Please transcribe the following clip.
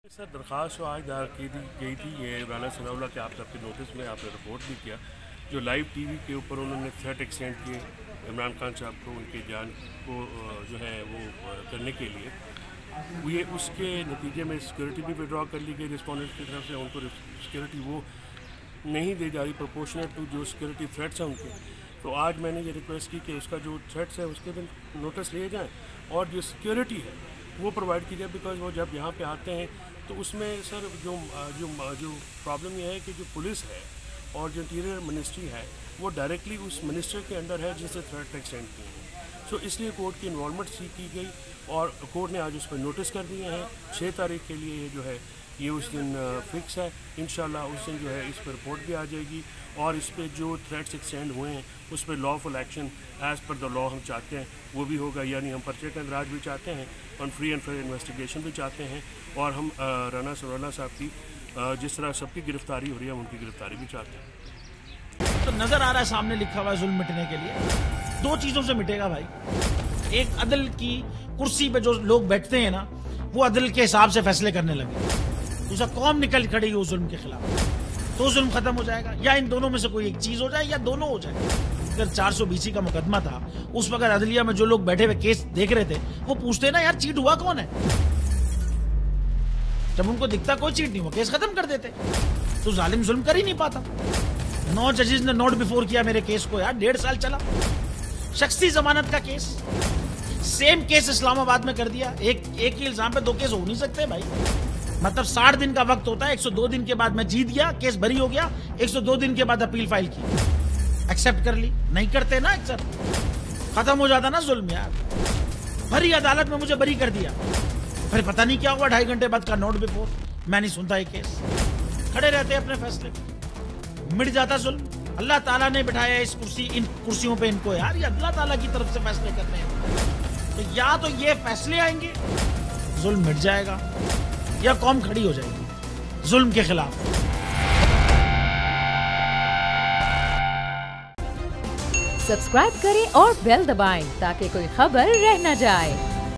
Sir दरख्वास्त आज दायर की गई थी ये राना सनाउल्लाह के आप सबके नोटिस में आपने रिपोर्ट भी किया जो लाइव टीवी के ऊपर उन्होंने थ्रेट एक्सटेंड किए इमरान खान साहब को उनके जान को जो है वो करने के लिए ये उसके नतीजे में सिक्योरिटी भी विड्रॉ कर ली गई रिस्पोंडेंट की तरफ से उनको सिक्योरिटी वो नहीं दी जा रही प्रोपोर्शनल टू जो सिक्योरिटी थ्रेट्स हैं उनके। तो आज मैंने ये रिक्वेस्ट की कि उसका जो थ्रेट्स है उसके भी नोटिस लिए जाएँ और जो सिक्योरिटी है वो प्रोवाइड की जाए बिकॉज वो जब यहाँ पे आते हैं तो उसमें सर जो जो जो प्रॉब्लम ये है कि जो पुलिस है और जो इंटीरियर मिनिस्ट्री है वो डायरेक्टली उस मिनिस्टर के अंडर है जिससे थ्रेट एक्सटेंड किए हैं। सो इसलिए कोर्ट की इन्वॉल्वमेंट सीख की गई और कोर्ट ने आज उस पर नोटिस कर दिए हैं 6 तारीख के लिए ये जो है ये उस दिन फिक्स है। इंशाल्लाह उस दिन जो है इस पर रिपोर्ट भी आ जाएगी और इस पर जो थ्रेट्स एक्सटेंड हुए हैं उस पर lawful action as per the law हम चाहते हैं वो भी होगा। यानी हम पर्चे का इंदराज भी चाहते हैं और फ्री एंड फेयर इन्वेस्टिगेशन भी चाहते हैं और हम राना सनाउल्लाह साहब की जिस तरह सबकी गिरफ्तारी हो रही है हम उनकी गिरफ्तारी भी चाहते हैं। तो नजर आ रहा है सामने लिखा हुआ है जुल्म मिटने के लिए 2 चीजों से मिटेगा भाई। एक अदल की कुर्सी पे जो लोग बैठते हैं ना वो अदल के हिसाब से फैसले करने लगे। दूसरा कौम निकल खड़ेगी उस जुल्म के खिलाफ तो जुल्म खत्म हो जाएगा। या इन दोनों में से कोई एक चीज हो जाए या दोनों हो जाए। अगर 420 का मुकदमा था उस वक्त अदलिया में जो लोग बैठे हुए केस देख रहे थे वो पूछते ना यार चीट हुआ कौन है। जब उनको दिखता कोई चीट नहीं हुआ केस खत्म कर देते। तो जालिम जुल्म कर ही नहीं पाता। 9 जजेस ने नोट बिफोर किया मेरे केस को यार 1.5 साल चला। शख्सी जमानत का केस सेम केस इस्लामाबाद में कर दिया। एक ही इल्जाम पे 2 केस हो नहीं सकते भाई। मतलब 60 दिन का वक्त होता है। 102 दिन के बाद मैं जीत गया केस बरी हो गया। 102 दिन के बाद अपील फाइल की एक्सेप्ट कर ली। नहीं करते ना एक्सेप्ट खत्म हो जाता ना जुल्म यार। भरी अदालत में मुझे बरी कर दिया फिर पता नहीं क्या हुआ 2.5 घंटे बाद का नोट बिफोर मैं नहीं सुनता ये केस। खड़े रहते अपने फैसले मिट जाता जुल्म। अल्लाह ताला ने बिठाया इन कुर्सियों पे इनको यार ये अल्लाह ताला की तरफ से फैसले करने हैं। तो या तो ये फैसले आएंगे जुल्म मिट जाएगा या कौम खड़ी हो जाएगी जुल्म के खिलाफ। सब्सक्राइब करें और बेल दबाएं ताकि कोई खबर रह न जाए।